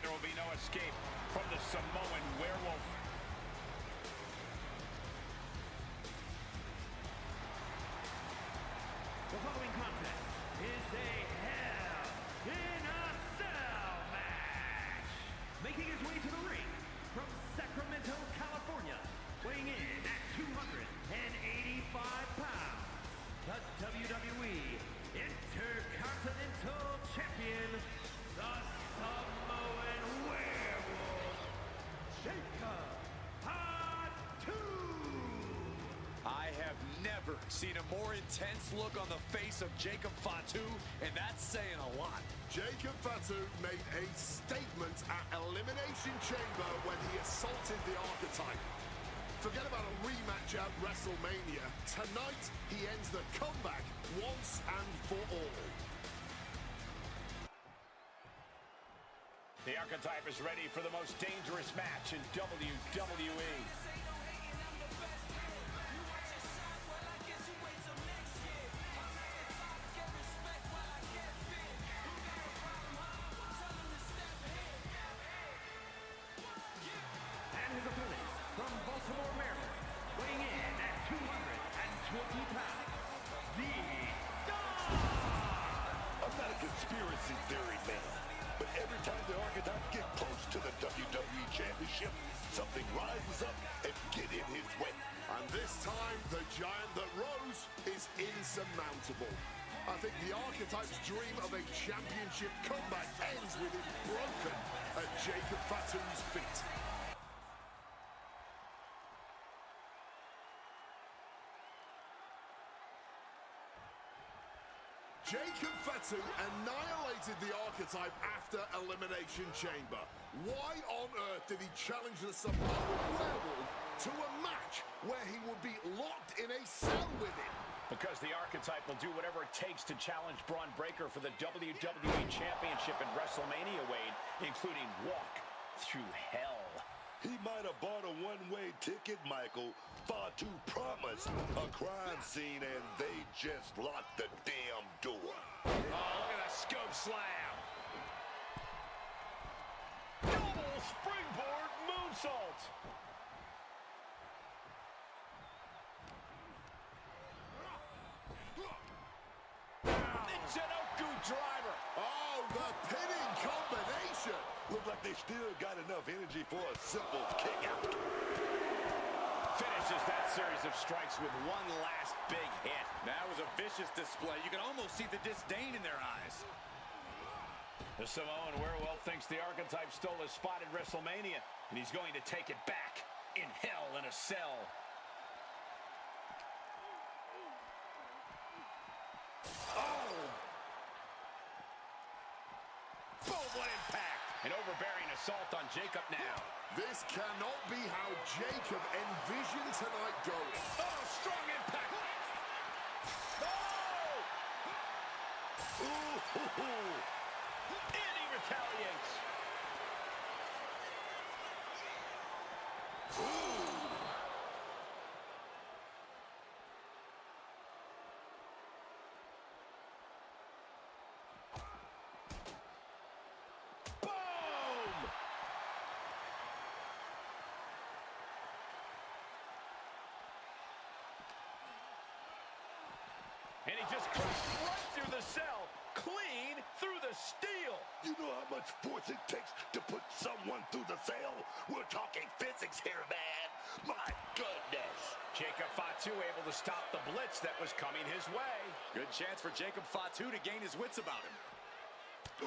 Tonight there will be no escape from the Samoan werewolf. The following contest is a Hell in a Cell match. Making his way to the ring from Sacramento, California, weighing in at 285 pounds, the WWE Intercontinental Champion, the Samoan Werewolf, Jacob Fatu. I have never seen a more intense look on the face of Jacob Fatu, and that's saying a lot. Jacob Fatu made a statement at Elimination Chamber when he assaulted the Archetype. Forget about a rematch at WrestleMania. Tonight, he ends the comeback once and for all. The Archetype is ready for the most dangerous match in WWE. His opponents from Baltimore, Maryland, weighing in at 220 pounds, the Don! I'm not a conspiracy theory man, but every time the Archetype get close to the WWE Championship, something rises up and get in his way. And this time, the giant that rose is insurmountable. I think the Archetype's dream of a championship comeback ends with him broken at Jacob Fatu's feet. Jacob Fatu annihilated the Archetype after Elimination Chamber. Why on earth did he challenge the Samoan Werewolf to a match where he would be locked in a cell with him? Because the Archetype will do whatever it takes to challenge Bron Breakker for the WWE Championship in WrestleMania, Wade, including walk through hell. He might have bought a one-way ticket, Michael. Fatu promised a crime scene, and they just locked the damn door. Oh, look at that scope slam. Double springboard moonsault. Michinoku driver. Oh, the pinning combination. Look like they still got enough energy for a simple kick-out. Finishes that series of strikes with one last big hit. That was a vicious display. You can almost see the disdain in their eyes. The Samoan Werewolf thinks the Archetype stole his spot at WrestleMania, and he's going to take it back in Hell in a Cell. What impact! An overbearing assault on Jacob now. This cannot be how Jacob envisioned tonight going. Oh, strong impact! Oh! Ooh. And he retaliates. And he just crushed right through the cell, clean through the steel. You know how much force it takes to put someone through the cell? We're talking physics here, man. My goodness. Jacob Fatu able to stop the blitz that was coming his way. Good chance for Jacob Fatu to gain his wits about him.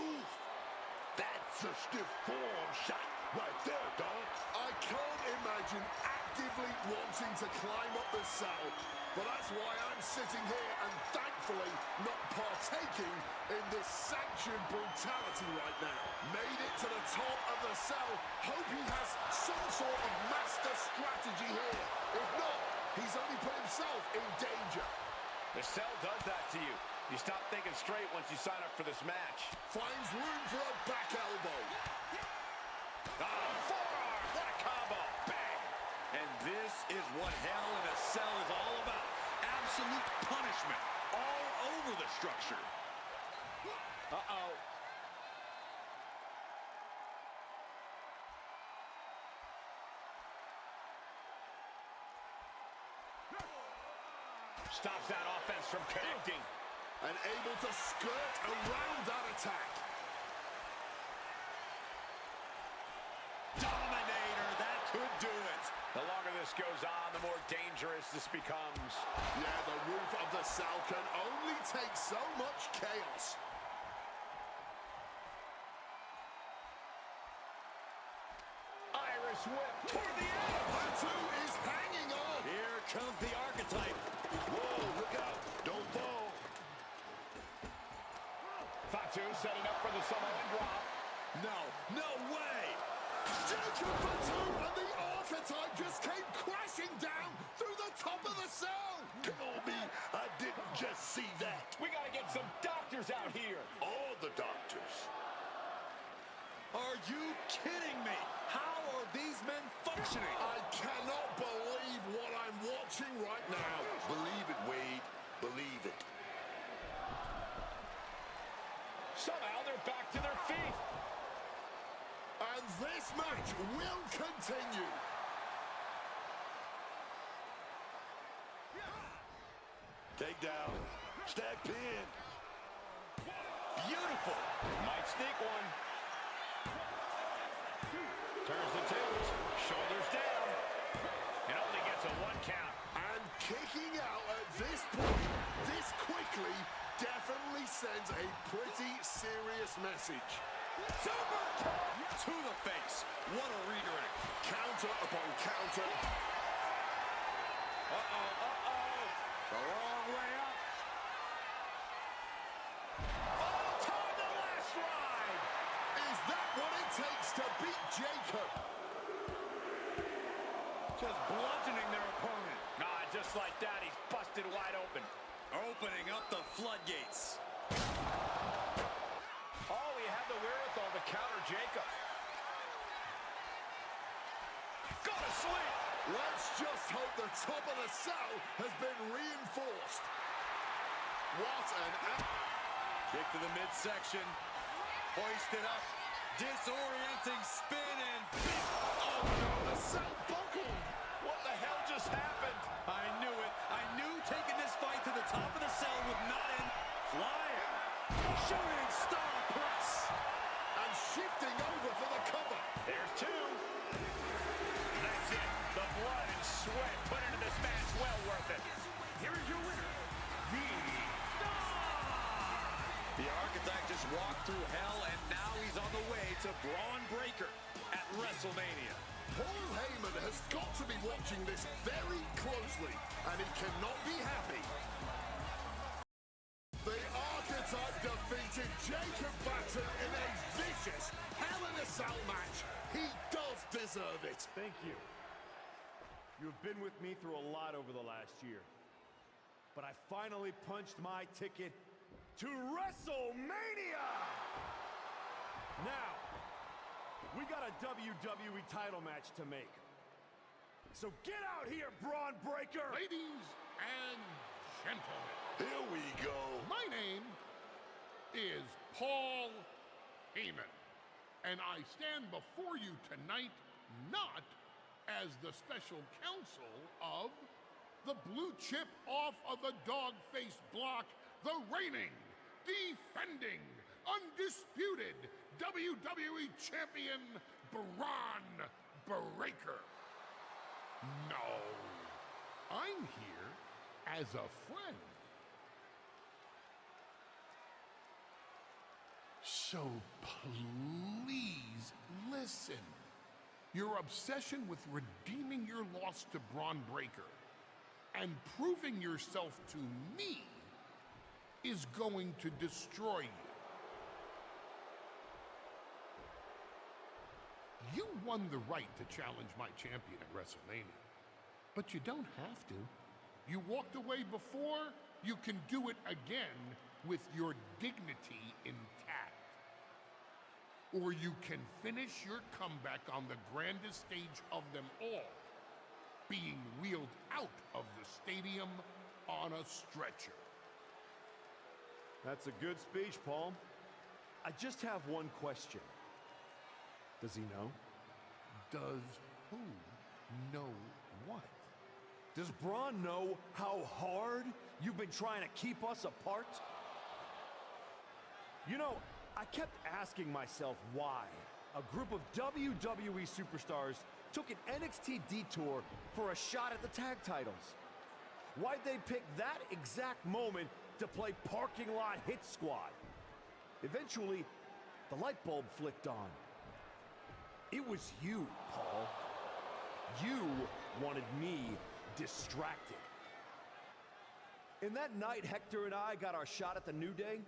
Oof. That's a stiff forearm shot right there, dog. I can't imagine actively wanting to climb up the cell, but that's why I'm sitting here and thankfully not partaking in this sanctioned brutality right now. Made it to the top of the cell. Hope he has some sort of master strategy here. If not, he's only put himself in danger. The cell does that to you. You stop thinking straight once you sign up for this match. Finds room for a back elbow. Oh, forearm! What a combo! Bang! And this is what Hell in a Cell is all about. Absolute punishment all over the structure. Uh-oh. Stops that offense from connecting. And able to skirt around that attack. Dominator, that could do it. The longer this goes on, the more dangerous this becomes. Yeah, the roof of the cell can only take so much chaos. Irish whip toward the end. Fatu is hanging on. Here comes the archetype. Whoa, look out. Don't fall. Fatu setting up for the Samoan drop. No way. Jacob Fatu and the archetype just came crashing down through the top of the cell. Tell me I didn't just see that. We got to get some doctors out here. All the doctors. Are you kidding me? How are these men functioning? I cannot believe what I'm watching right now. Believe it, Wade. Believe it. Somehow they're back to their feet. And this match will continue. Takedown. Stack pin. Beautiful. Might sneak one. Turns the tables. Shoulders down. And only gets a 1 count. And kicking out at this point, this quickly, definitely sends a pretty serious message. Super to the face. What a redirect. Counter upon counter. The wrong way up. Time the last ride. Is that what it takes to beat Jacob? Just bludgeoning their opponent. Just like that, he's busted wide open. Opening up the floodgates. Oh, he had the wherewithal to counter Jacob. Go to sleep. Let's just hope the top of the cell has been reinforced. What an Kick to the midsection. Hoisted up. Disorienting spin and... Oh no, the cell buckled. What the hell just happened? I knew it. I knew taking this fight to the top of the cell would not end. Flying. Shooting star press. And shifting over for the cover. There's 2. That's it. The blood and sweat put into this match, well worth it. Here is your winner, the Star! The architect just walked through hell, and now he's on the way to Bron Breakker at WrestleMania. Paul Heyman has got to be watching this very closely, and he cannot be happy. The archetype defeated Jacob Fatu in a vicious Hell in a Cell match. He does deserve it. Thank you. You have been with me through a lot over the last year. But I finally punched my ticket to WrestleMania! Now, we got a WWE title match to make. So get out here, Bron Breakker! Ladies and gentlemen, Here we go. my name is Paul Heyman, and I stand before you tonight not as the special counsel of the blue chip off of the dog-faced block, the reigning, defending, undisputed WWE Champion, Bron Breakker. No, I'm here as a friend. So please listen. Your obsession with redeeming your loss to Bron Breakker and proving yourself to me is going to destroy you. You won the right to challenge my champion at WrestleMania, but you don't have to. You walked away before, you can do it again with your dignity intact. Or you can finish your comeback on the grandest stage of them all, being wheeled out of the stadium on a stretcher. That's a good speech, Paul. I just have one question. Does he know? Does who know what? Does Bron know how hard you've been trying to keep us apart? You know, I kept asking myself why a group of WWE superstars took an NXT detour for a shot at the tag titles. Why'd they pick that exact moment to play parking lot hit squad? Eventually, the light bulb flicked on. It was you, Paul. You wanted me distracted. And that night Hector and I got our shot at the New Day,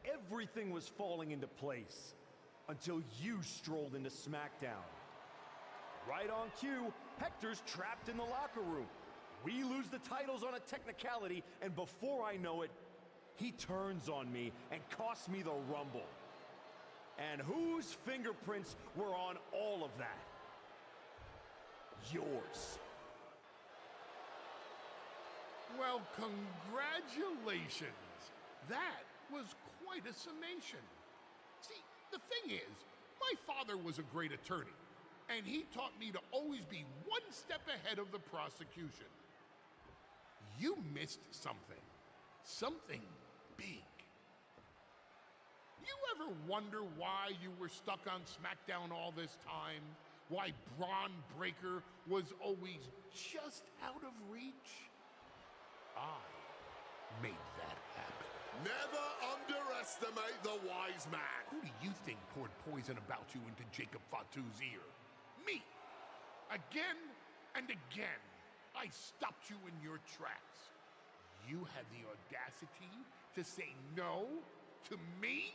everything was falling into place until you strolled into Smackdown. Right on cue, Hector's trapped in the locker room. We lose the titles on a technicality, and before I know it, he turns on me and costs me the Rumble. And whose fingerprints were on all of that? Yours. Well, congratulations. That was quite a summation. See, the thing is, my father was a great attorney, and he taught me to always be one step ahead of the prosecution. You missed something. Something big. You ever wonder why you were stuck on SmackDown all this time? Why Bron Breakker was always just out of reach? I made that happen. Never underestimate the wise man. Who do you think poured poison about you into Jacob Fatu's ear? Me. Again and again, I stopped you in your tracks. You had the audacity to say no to me?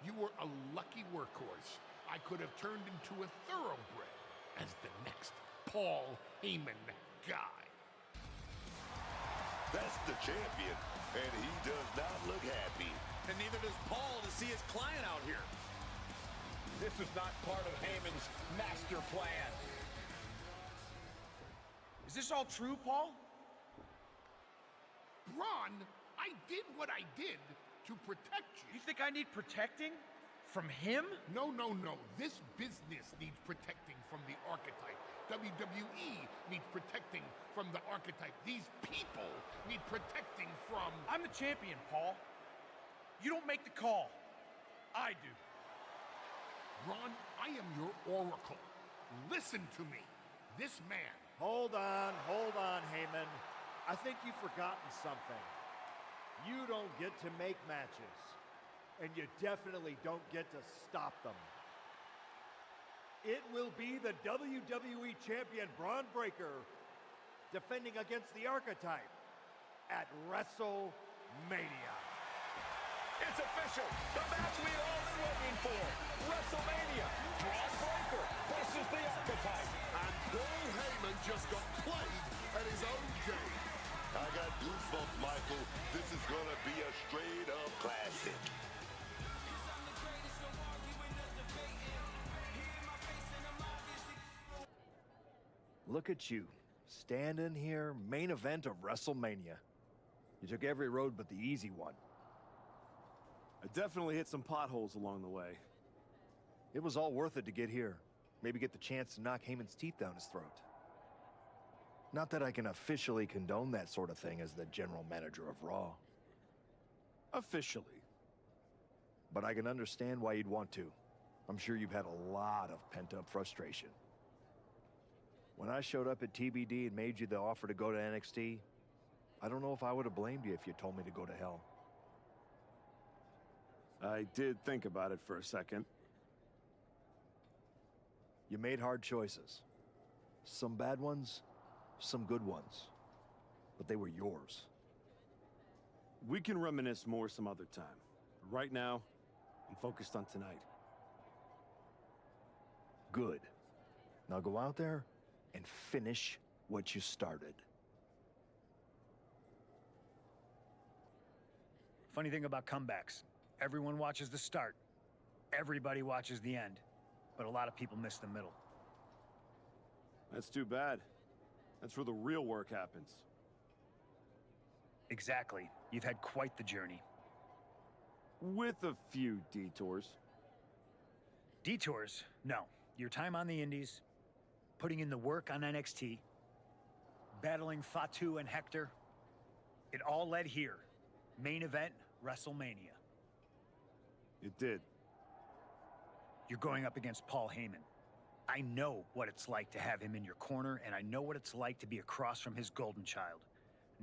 You were a lucky workhorse. I could have turned into a thoroughbred as the next Paul Heyman guy. That's the champion, and he does not look happy. And neither does Paul to see his client out here. This was not part of Heyman's master plan. Is this all true, Paul? Bron, I did what I did to protect you. You think I need protecting? From him? No. This business needs protecting from the archetype. WWE needs protecting from the archetype. These people need protecting from... I'm the champion, Paul. You don't make the call. I do. Bron, I am your oracle. Listen to me. This man... Hold on, Heyman. I think you've forgotten something. You don't get to make matches. And you definitely don't get to stop them. It will be the WWE Champion Bron Breakker defending against the archetype at WrestleMania. It's official. The match we've all been waiting for. WrestleMania. Bron Breakker versus the archetype. And Paul Heyman just got played at his own game. I got goosebumps, Michael. This is gonna be a straight-up classic. Look at you, standing here, main event of WrestleMania. You took every road but the easy one. I definitely hit some potholes along the way. It was all worth it to get here. Maybe get the chance to knock Heyman's teeth down his throat. Not that I can officially condone that sort of thing as the general manager of Raw. Officially. But I can understand why you'd want to. I'm sure you've had a lot of pent-up frustration. When I showed up at TBD and made you the offer to go to NXT, I don't know if I would have blamed you if you told me to go to hell. I did think about it for a second. You made hard choices. Some bad ones, some good ones. But they were yours. We can reminisce more some other time. Right now, I'm focused on tonight. Good. Now go out there and finish what you started. Funny thing about comebacks, everyone watches the start. Everybody watches the end. But a lot of people miss the middle. That's too bad. That's where the real work happens. Exactly. You've had quite the journey. With a few detours. Detours? No. Your time on the indies, putting in the work on NXT, battling Fatu and Hector. It all led here. Main event, WrestleMania. It did. You're going up against Paul Heyman. I know what it's like to have him in your corner, and I know what it's like to be across from his golden child.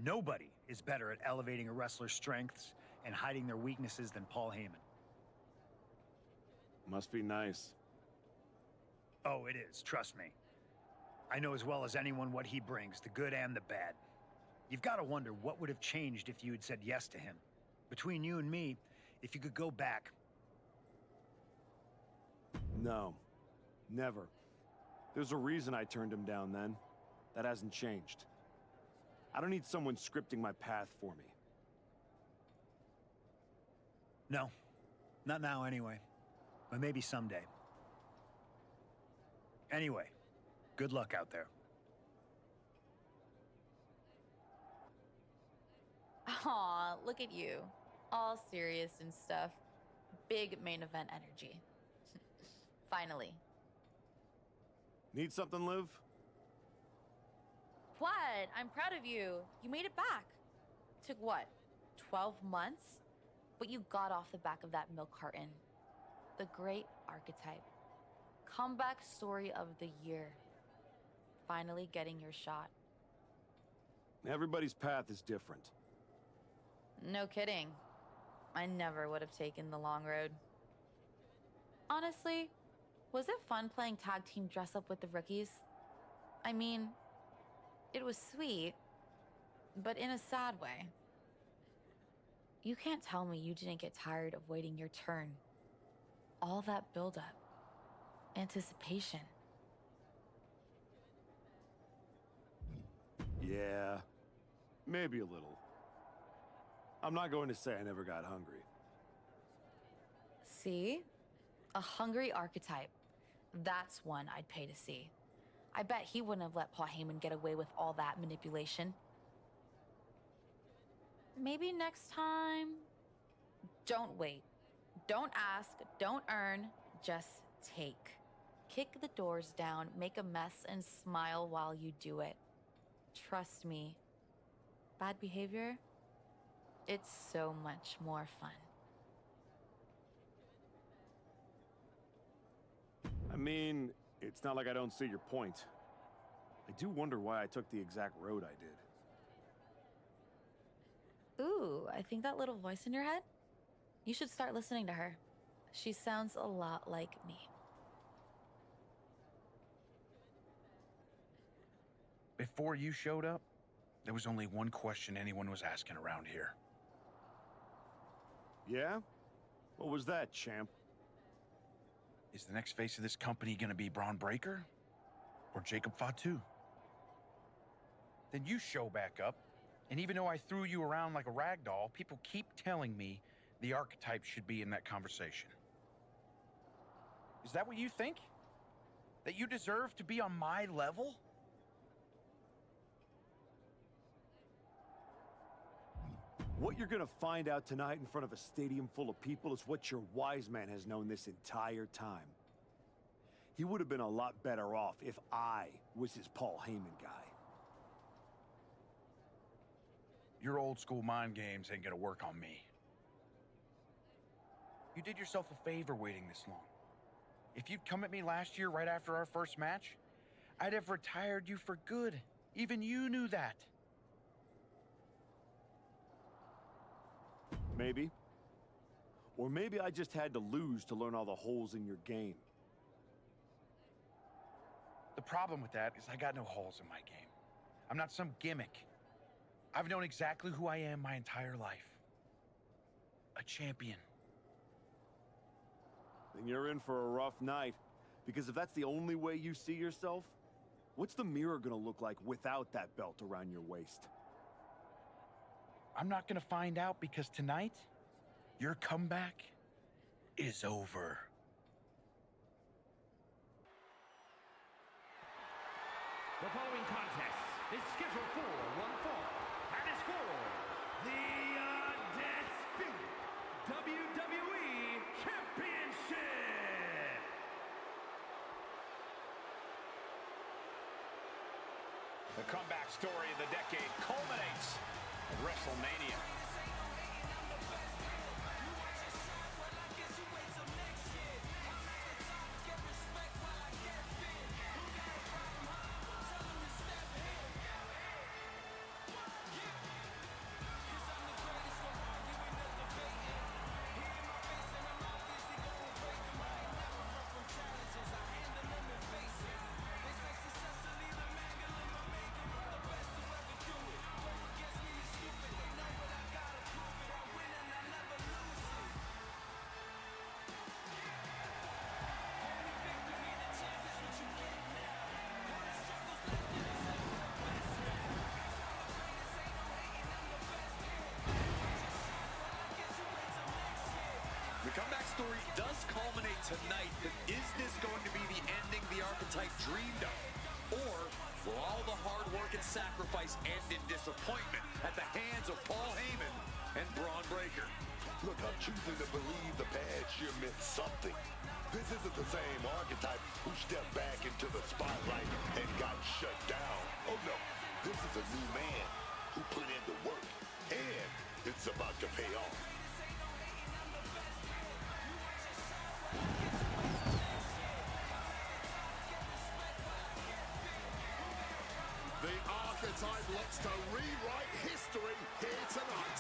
Nobody is better at elevating a wrestler's strengths and hiding their weaknesses than Paul Heyman. Must be nice. Oh, it is, trust me. I know as well as anyone what he brings, the good and the bad. You've got to wonder what would have changed if you had said yes to him. Between you and me, if you could go back. No, never. There's a reason I turned him down then. That hasn't changed. I don't need someone scripting my path for me. No, not now anyway. But maybe someday. Anyway, good luck out there. Aw, look at you. All serious and stuff. Big main event energy. Finally. Need something, Liv? What? I'm proud of you. You made it back. Took what, 12 months? But you got off the back of that milk carton. The great archetype. Comeback story of the year. Finally getting your shot. Everybody's path is different. No kidding. I never would have taken the long road. Honestly, was it fun playing tag team dress up with the rookies? I mean, it was sweet, but in a sad way. You can't tell me you didn't get tired of waiting your turn. All that buildup, anticipation. Yeah, maybe a little. I'm not going to say I never got hungry. See? A hungry archetype. That's one I'd pay to see. I bet he wouldn't have let Paul Heyman get away with all that manipulation. Maybe next time? Don't wait. Don't ask, don't earn, just take. Kick the doors down, make a mess, and smile while you do it. Trust me. Bad behavior? It's so much more fun. I mean, it's not like I don't see your point. I do wonder why I took the exact road I did. Ooh, I think that little voice in your head? You should start listening to her. She sounds a lot like me. Before you showed up, there was only one question anyone was asking around here. Yeah? What was that, champ? Is the next face of this company gonna be Bron Breakker? Or Jacob Fatu? Then you show back up, and even though I threw you around like a rag doll, people keep telling me the archetype should be in that conversation. Is that what you think? That you deserve to be on my level? What you're gonna find out tonight in front of a stadium full of people is what your wise man has known this entire time. He would have been a lot better off if I was his Paul Heyman guy. Your old school mind games ain't gonna work on me. You did yourself a favor waiting this long. If you'd come at me last year right after our first match, I'd have retired you for good. Even you knew that. Maybe. Or maybe I just had to lose to learn all the holes in your game. The problem with that is I got no holes in my game. I'm not some gimmick. I've known exactly who I am my entire life. A champion. Then you're in for a rough night. Because if that's the only way you see yourself, what's the mirror gonna look like without that belt around your waist? I'm not gonna find out because tonight, your comeback is over. The following contest is scheduled for one fall and is for the undisputed WWE Championship. A The comeback story of the decade culminates at WrestleMania. The comeback story does culminate tonight, but is this going to be the ending the archetype dreamed of? Or will all the hard work and sacrifice end in disappointment at the hands of Paul Heyman and Bron Breakker? Look, I'm choosing to believe the past year meant something. This isn't the same archetype who stepped back into the spotlight and got shut down. Oh no, this is a new man who put in the work, and it's about to pay off. The archetype looks to rewrite history here tonight.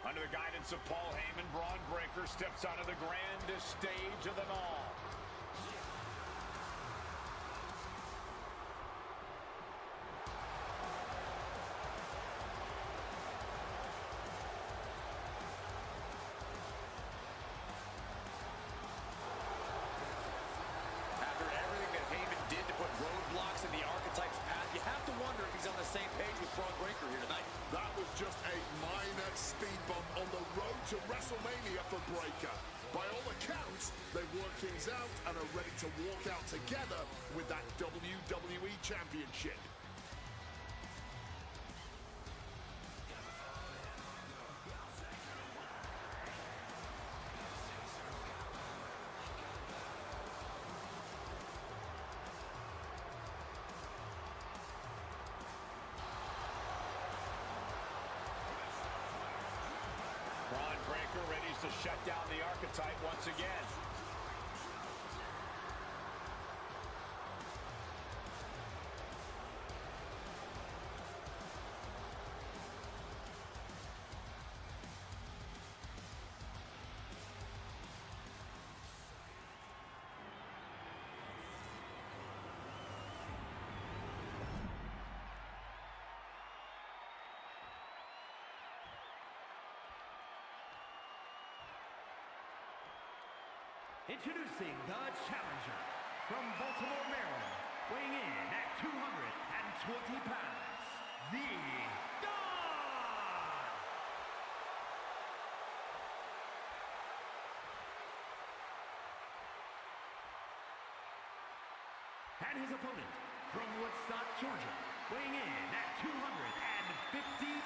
Under the guidance of Paul Heyman, Bron Breakker steps onto the grandest stage of them all. After everything that Heyman did to put roadblocks in the archetype's path, you have to wonder if he's on the same page with Bron Breakker here tonight. That was just a minor speed bump on the road to WrestleMania for Breakker. By all accounts, they've worked things out and are ready to walk out together with that WWE Championship. Bron Breakker ready to shut down the archetype once again. Introducing the challenger from Baltimore, Maryland, weighing in at 220 pounds, the Don! And his opponent from Woodstock, Georgia, weighing in at 250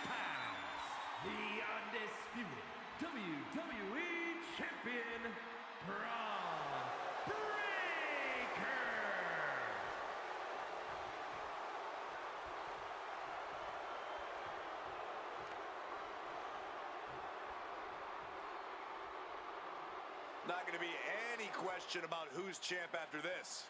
pounds, the undisputed WWE Champion, Bron Breakker! Not going to be any question about who's champ after this.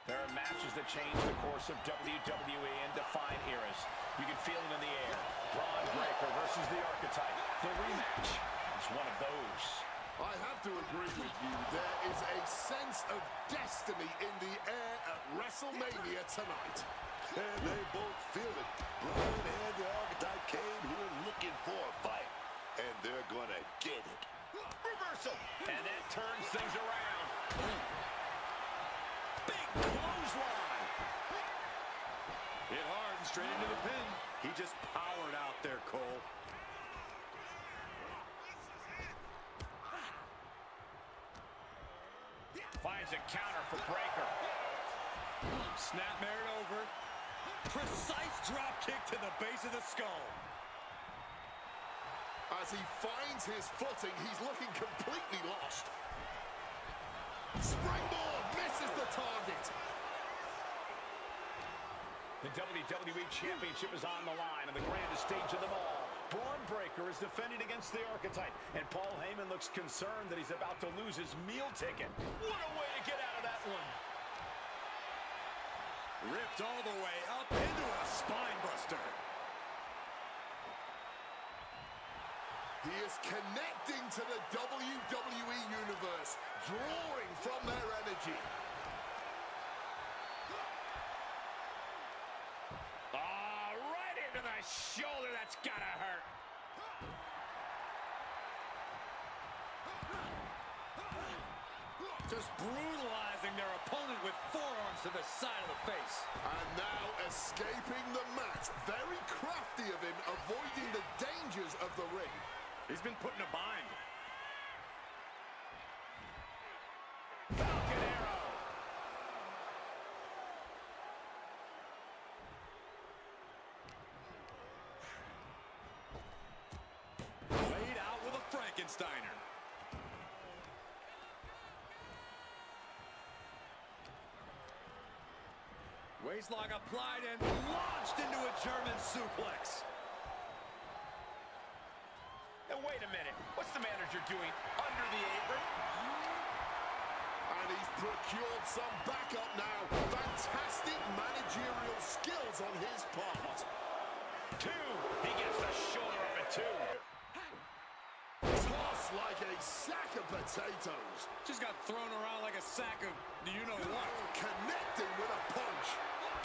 There are matches that change the course of WWE and define eras. You can feel it in the air. Bron Breakker versus the Archetype. The rematch is one of those. I have to agree with you. There is a sense of destiny in the air at WrestleMania tonight. And they both feel it. Bron and the Archetype came here looking for a fight. And they're gonna get it. Reversal. And that turns things around. Big clothesline. Hit hard and straight into the pin. He just powered out there, Cole. Finds a counter for Breakker. Snapmare it over. Precise drop kick to the base of the skull. As he finds his footing, he's looking completely lost. Springboard misses the target. The WWE Championship is on the line on the grandest stage of them all. Bron Breakker is defending against the Archetype, and Paul Heyman looks concerned that he's about to lose his meal ticket. What a way to get out of that one. Ripped all the way up into a spine buster. He is connecting to the WWE Universe, drawing from their energy. Right into the shoulder. That's gotta hurt. Just brutalizing their opponent with forearms to the side of the face. And now escaping the mat. Very crafty of him, avoiding the dangers of the ring. He's been put in a bind. Falcon Arrow. Laid out with a Frankensteiner. Waistlock applied and launched into a German suplex. And wait a minute. What's the manager doing under the apron? And he's procured some backup now. Fantastic managerial skills on his part. Two. He gets the shoulder up at two. Tossed like a sack of potatoes. Just got thrown around like a sack of you-know-what. Connecting with a punch.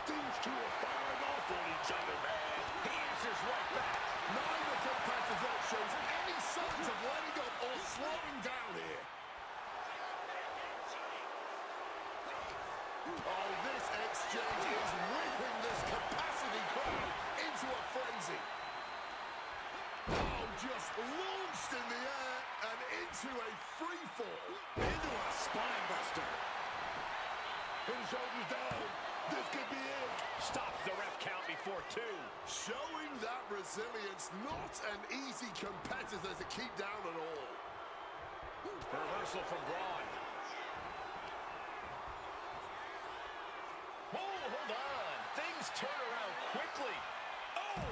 These two are firing off on each other, man. He answers right back. Neither competitor shows any signs of letting up or slowing down here. Oh, this exchange is whipping this capacity crowd into a frenzy. Oh, just launched in the air and into a free fall. Into a spine buster. His shoulders down. This could be it. Stops the ref count before two. Showing that resilience, not an easy competitor to keep down at all. Reversal from Bron. Oh, hold on. Things turn around quickly. Oh!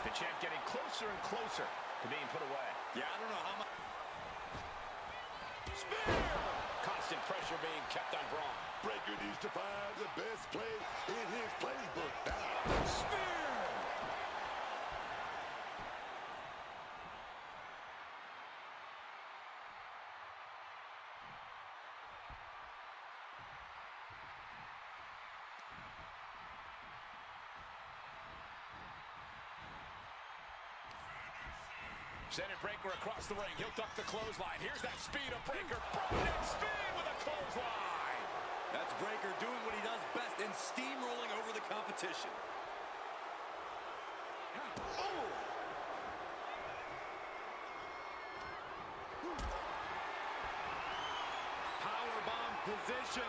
The champ getting closer and closer to being put away. Yeah, I don't know how much. Spear! Constant pressure being kept on Bron. Breakker needs to find the best play in his playbook now. Spear! Sending Breakker across the ring. He'll duck the clothesline. Here's that speed of Breakker. Next speed with a clothesline. That's Breakker doing what he does best in steamrolling over the competition. Oh! Powerbomb position.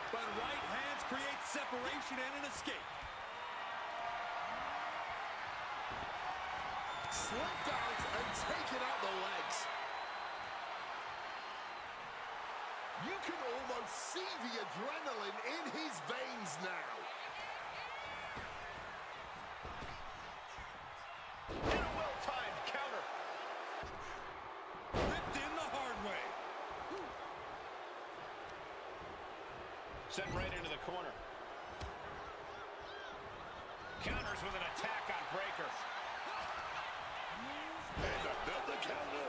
But right hands create separation and an escape. Slipped out and taken out the legs. You can almost see the adrenaline in his veins now. In a well-timed counter. Ripped in the hard way. Sent right into the corner. Counters with an attack on Breakker. And another counter.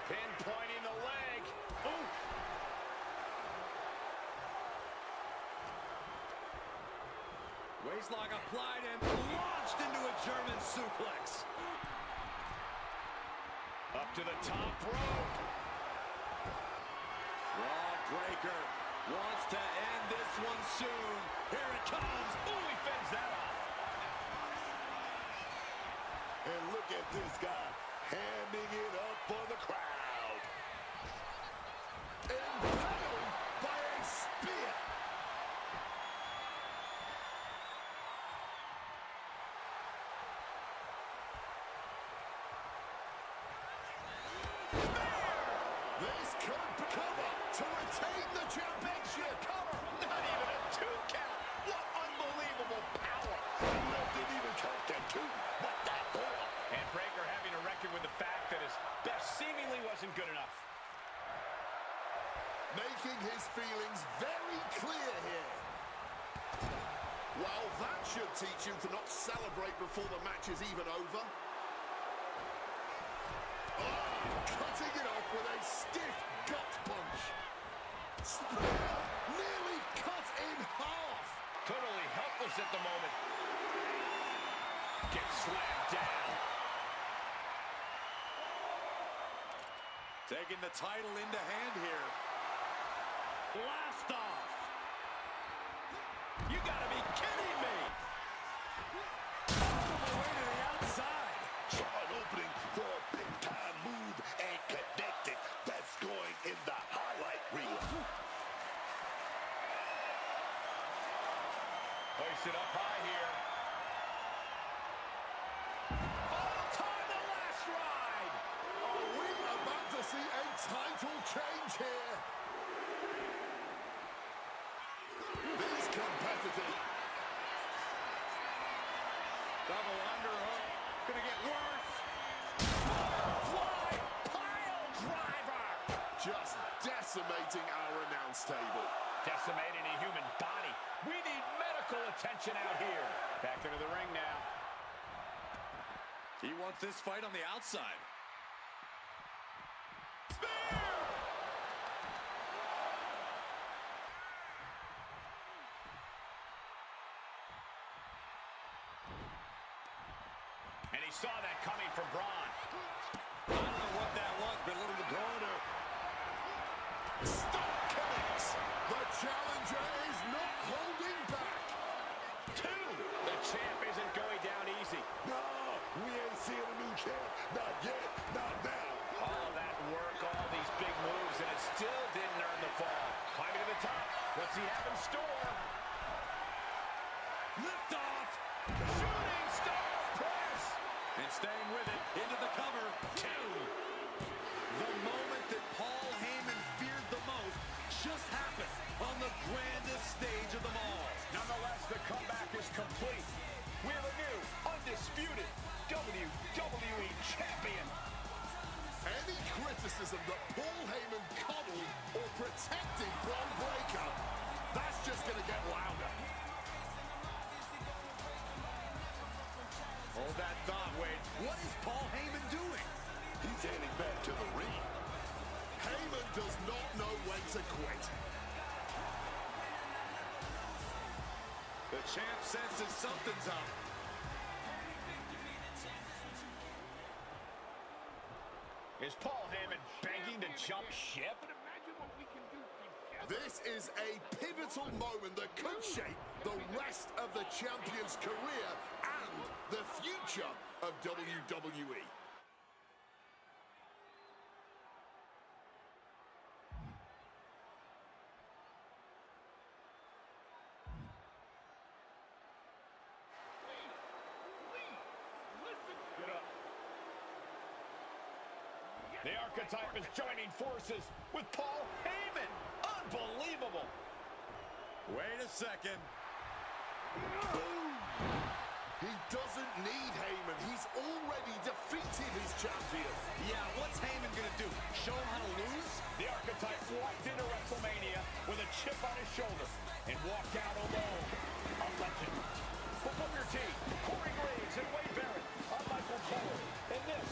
Pinpointing the leg. Ooh. Waistlock applied and launched into a German suplex. Up to the top rope. Bron Breakker wants to end this one soon. Here it comes. Ooh, he fends that off. And look at this guy hamming it up for the crowd. Impaled by a spear. This could be cover to retain the championship. Cover. Not even a 2 count. What unbelievable power. Didn't even count that two. What the hell? And Breakker having to reckon with the fact that his best seemingly wasn't good enough. Making his feelings very clear here. Well, that should teach him to not celebrate before the match is even over. Oh, cutting it off with a stiff gut punch. Spear nearly cut in half. Totally helpless at the moment. Gets slammed down. Taking the title into hand here. Blast off. You gotta be kidding me. All the way to the outside. Saw an opening for a big-time move and connected. That's going in the highlight reel. Hoisted up high here. Final time, the last ride. Are we about to see a title change here? These competitors. Double underhook. Gonna get worse. Fly pile driver. Just decimating our announce table. Decimating a human body. We need medical attention out here. Back into the ring now. He wants this fight on the outside. Spear! And he saw that coming from Bron. I don't know what that was, but a little corner. Stop kicks. The challenger is not holding back. Two. The champ isn't going down easy. No, we ain't seeing a new champ. Not yet, not now. All that work, all these big moves, and it still didn't earn the fall. Climbing to the top. What's he have in store? Lift off. Shooting star press. And staying with it, into the cover. Two. The moment that Paul Heyman feared the most just happened on the grandest stage of them all. Nonetheless, the comeback is complete. We have a new, undisputed WWE Champion. Any criticism that Paul Heyman coddled or protected Bron Breakker, that's just going to get louder. Hold that thought, Wade. What is Paul Heyman doing? He's heading back to the ring. Heyman does not know when to quit. The champ senses something's up. Is Paul Heyman begging to jump ship? This is a pivotal moment that could shape the rest of the champion's career and the future of WWE. The archetype is joining forces with Paul Heyman. Unbelievable. Wait a second. Boom! He doesn't need Heyman. He's already defeated his champion. Yeah, what's Heyman gonna do? Show him how to lose? The archetype walked into WrestleMania with a chip on his shoulder and walked out alone. A legend. For Booker T, Corey Graves, and Wade Barrett, I'm Michael Cole, and this